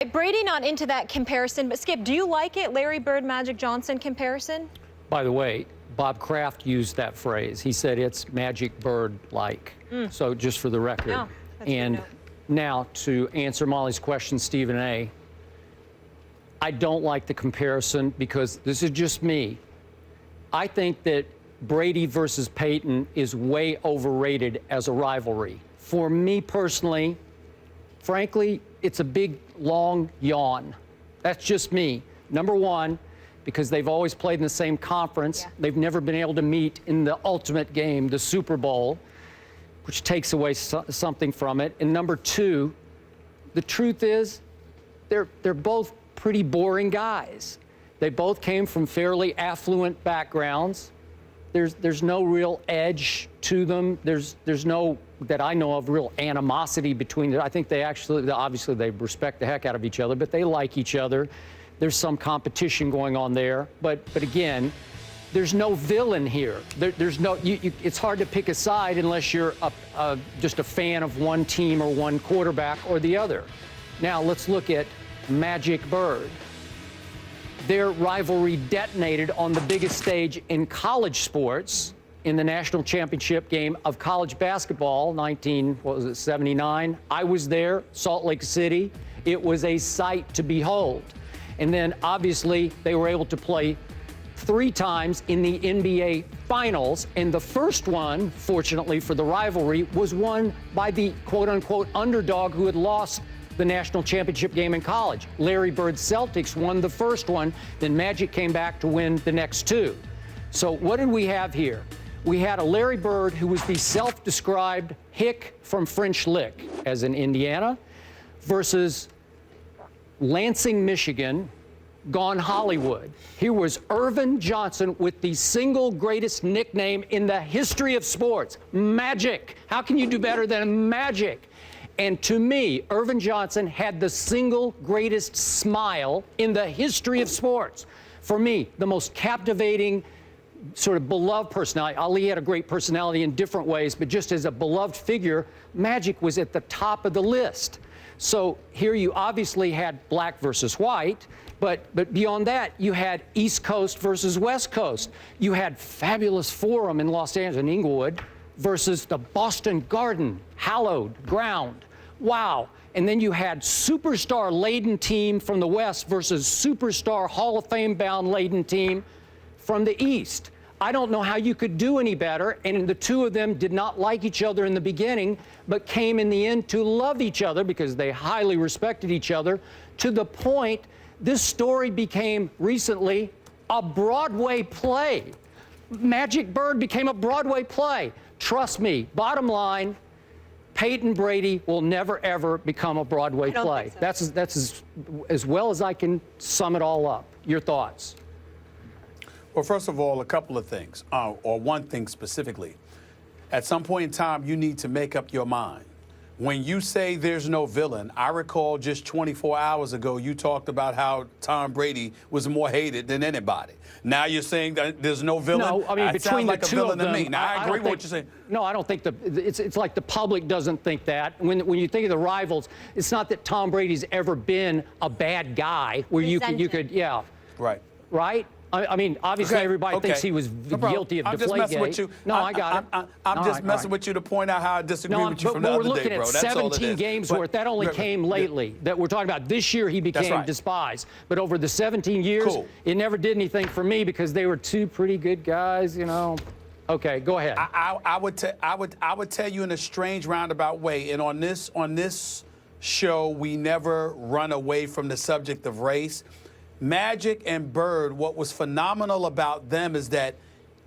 Brady not into that comparison, but Skip, do you like it, Larry Bird, Magic Johnson comparison? By the way, Bob Kraft used that phrase. He said it's Magic Bird-like. So just for the record. Yeah, that's and now to answer Molly's question, Stephen A., I don't like the comparison because this is just me. I think that Brady versus Peyton is way overrated as a rivalry. For me personally, frankly, it's a big, long yawn. That's just me. Number one, because they've always played in the same conference. Yeah. They've never been able to meet in the ultimate game, the Super Bowl, which takes away something from it. And number two, the truth is they're both pretty boring guys. They both came from fairly affluent backgrounds. There's no real edge to them. There's no, that I know of, real animosity between them. I think they obviously they respect the heck out of each other, but they like each other. There's some competition going on there. But again, there's no villain here. There's no, it's hard to pick a side unless you're just a fan of one team or one quarterback or the other. Now let's look at Magic Bird. Their rivalry detonated on the biggest stage in college sports in the national championship game of college basketball, 1979. I was there, Salt Lake City. It was a sight to behold. And then obviously they were able to play 3 times in the NBA Finals. And the first one, fortunately for the rivalry, was won by the quote-unquote underdog who had lost the national championship game in college. Larry Bird's Celtics won the first one, then Magic came back to win the next 2. So what did we have here? We had a Larry Bird who was the self-described hick from French Lick, as in Indiana, versus Lansing, Michigan, gone Hollywood. Here was Irvin Johnson with the single greatest nickname in the history of sports, Magic. How can you do better than Magic? And to me, Irvin Johnson had the single greatest smile in the history of sports. For me, the most captivating, sort of beloved personality. Ali had a great personality in different ways, but just as a beloved figure, Magic was at the top of the list. So here you obviously had black versus white, but beyond that, you had East Coast versus West Coast. You had Fabulous Forum in Los Angeles and Inglewood versus the Boston Garden, hallowed ground. Wow. And then you had superstar-laden team from the West versus superstar Hall of Fame-bound laden team from the East. I don't know how you could do any better, and the two of them did not like each other in the beginning, but came in the end to love each other because they highly respected each other, to the point this story became recently a Broadway play. Magic Bird became a Broadway play. Trust me, bottom line, Peyton Brady will never, ever become a Broadway play. So. That's as well as I can sum it all up. Your thoughts? Well, first of all, a couple of things, or one thing specifically. At some point in time, you need to make up your mind. When you say there's no villain, I recall just 24 hours ago, you talked about how Tom Brady was more hated than anybody. Now you're saying that there's no villain? No, I mean, between the two of them, Now, I agree with what you're saying. No, I don't think it's like the public doesn't think that. When you think of the rivals, it's not that Tom Brady's ever been a bad guy where you could, yeah. Right. Right? I mean, obviously everybody thinks he was guilty of Deflategate. I'm just messing with you. No, I got it. I'm just messing with you to point out how I disagree with you from the other other day, bro. We're looking at 17 games worth. That only came lately. That we're talking about this year he became despised. But over the 17 years, it never did anything for me because they were two pretty good guys, you know. Okay, go ahead. I would tell you in a strange roundabout way, and on this show, we never run away from the subject of race. Magic and Bird, what was phenomenal about them is that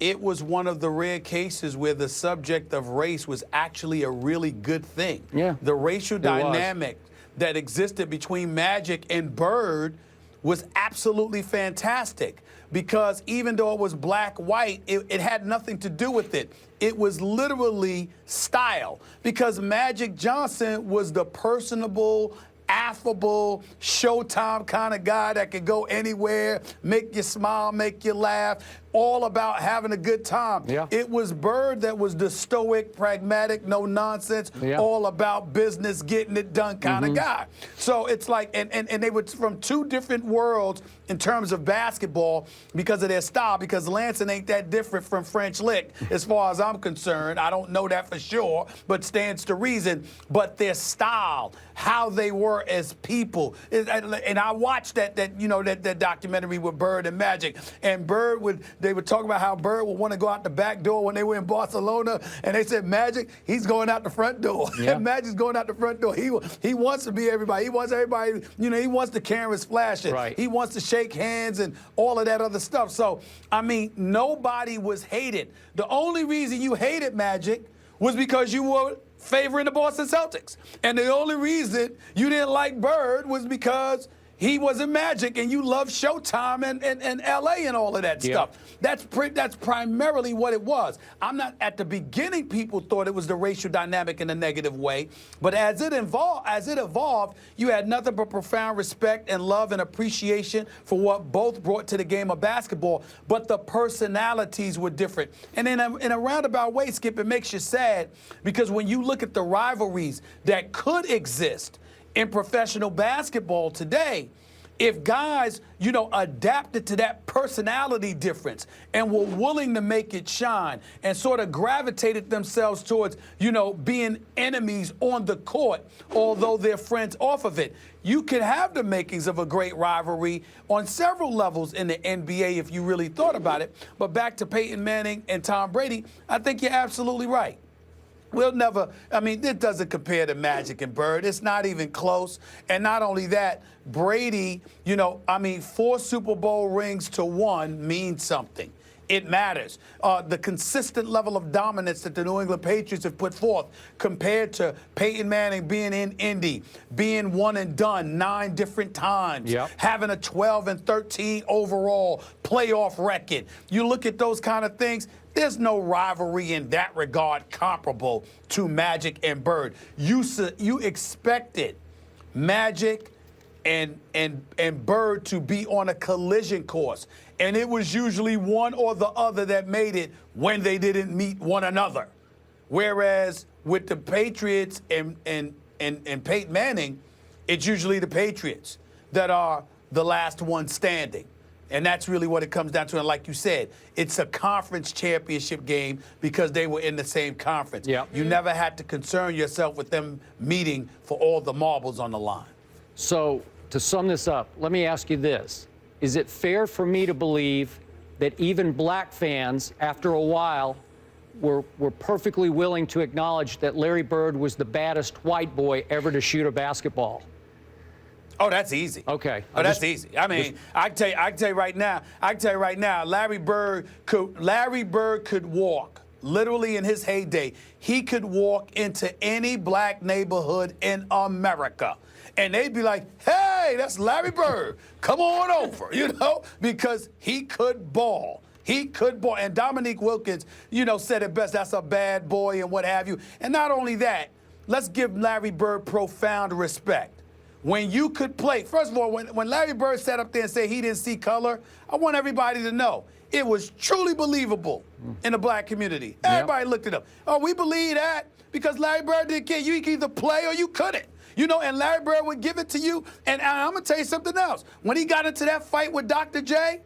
it was one of the rare cases where the subject of race was actually a really good thing. Yeah, the racial dynamic that existed between Magic and Bird was absolutely fantastic because even though it was black-white, it had nothing to do with it. It was literally style because Magic Johnson was the personable, affable, Showtime kind of guy that could go anywhere, make you smile, make you laugh. all about having a good time. Yeah. It was Bird that was the stoic, pragmatic, no nonsense, all about business, getting it done kind of guy. So it's like, and they were from two different worlds in terms of basketball because of their style, because Lansing ain't that different from French Lick as far as I'm concerned. I don't know that for sure, but stands to reason. But their style, how they were as people, and I watched that documentary with Bird and Magic, and they would talk about how Bird would want to go out the back door when they were in Barcelona, and they said Magic, he's going out the front door. And Magic's going out the front door. He wants to be everybody. He wants everybody, he wants the cameras flashing. Right. He wants to shake hands and all of that other stuff. So, I mean, nobody was hated. The only reason you hated Magic was because you were favoring the Boston Celtics. And the only reason you didn't like Bird was because he wasn't Magic and you loved Showtime and LA and all of that stuff. That's primarily what it was. I'm not, at the beginning, people thought it was the racial dynamic in a negative way, but as it evolved, you had nothing but profound respect and love and appreciation for what both brought to the game of basketball, but the personalities were different. And in a roundabout way, Skip, it makes you sad because when you look at the rivalries that could exist in professional basketball today, if guys, adapted to that personality difference and were willing to make it shine and sort of gravitated themselves towards, being enemies on the court, although they're friends off of it, you could have the makings of a great rivalry on several levels in the NBA if you really thought about it. But back to Peyton Manning and Tom Brady, I think you're absolutely right. We'll never, it doesn't compare to Magic and Bird. It's not even close. And not only that, Brady, 4 Super Bowl rings to 1 means something. It matters. The consistent level of dominance that the New England Patriots have put forth compared to Peyton Manning being in Indy, being one and done 9 different times, having a 12-13 overall playoff record. You look at those kind of things, there's no rivalry in that regard comparable to Magic and Bird. You expected Magic and Bird to be on a collision course, and it was usually one or the other that made it when they didn't meet one another. Whereas with the Patriots and Peyton Manning, it's usually the Patriots that are the last one standing. And that's really what it comes down to. And like you said, it's a conference championship game because they were in the same conference. You never had to concern yourself with them meeting for all the marbles on the line. So to sum this up, let me ask you this. Is it fair for me to believe that even black fans, after a while, were perfectly willing to acknowledge that Larry Bird was the baddest white boy ever to shoot a basketball? Oh, that's easy. Okay. Oh, that's easy. I can tell you right now, Larry Bird could walk. Literally in his heyday, he could walk into any black neighborhood in America. And they'd be like, hey, that's Larry Bird. Come on over, because he could ball. He could ball. And Dominique Wilkins, said it best. That's a bad boy and what have you. And not only that, let's give Larry Bird profound respect. When you could play, first of all, when Larry Bird sat up there and said he didn't see color, I want everybody to know it was truly believable in the black community. Everybody looked it up. Oh, we believe that because Larry Bird didn't care. You could either play or you couldn't. And Larry Bird would give it to you. And I'm going to tell you something else. When he got into that fight with Dr. J,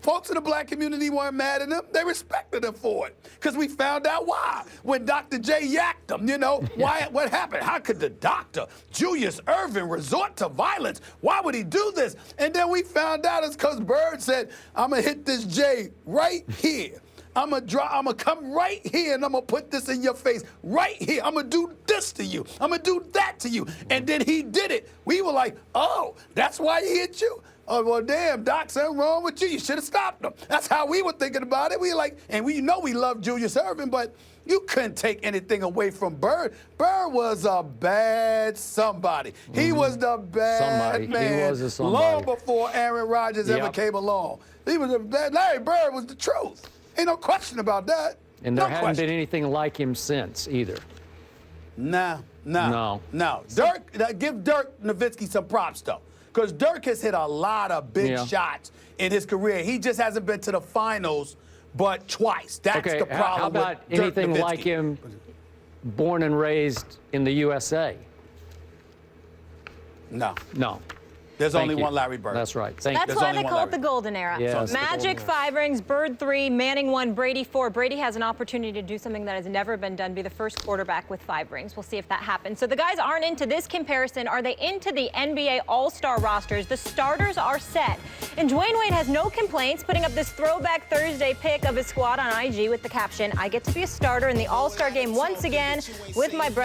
folks in the black community weren't mad at him. They respected him for it because we found out why. When Dr. J yacked him, why? What happened? How could the doctor, Julius Erving, resort to violence? Why would he do this? And then we found out it's because Bird said, I'm going to hit this J right here. I'm gonna come right here and I'm gonna put this in your face right here. I'm gonna do this to you. I'm gonna do that to you. And then he did it. We were like, oh, that's why he hit you? Oh, well, damn, Doc, something wrong with you. You should have stopped him. That's how we were thinking about it. We like, and we love Julius Erving, but you couldn't take anything away from Bird. Bird was a bad somebody. He was the bad man. He was a somebody. Long before Aaron Rodgers ever came along. He was a bad. Larry Bird was the truth. Ain't no question about that. And there hasn't been anything like him since either. Nah. No. Dirk, give Dirk Nowitzki some props, though. Because Dirk has hit a lot of big shots in his career. He just hasn't been to the finals but twice. That's the problem. How about with Dirk anything Nowitzki. like him, born and raised in the USA? No. There's Thank only you. one Larry Bird. That's right. That's There's why only they one call Larry. it the golden era. Yes. Magic 5 rings, Bird 3, Manning 1, Brady 4. Brady has an opportunity to do something that has never been done, be the first quarterback with 5 rings. We'll see if that happens. So the guys aren't into this comparison. Are they into the NBA All-Star rosters? The starters are set. And Dwayne Wade has no complaints, putting up this Throwback Thursday pic of his squad on IG with the caption, "I get to be a starter in the All-Star game once again with my brother."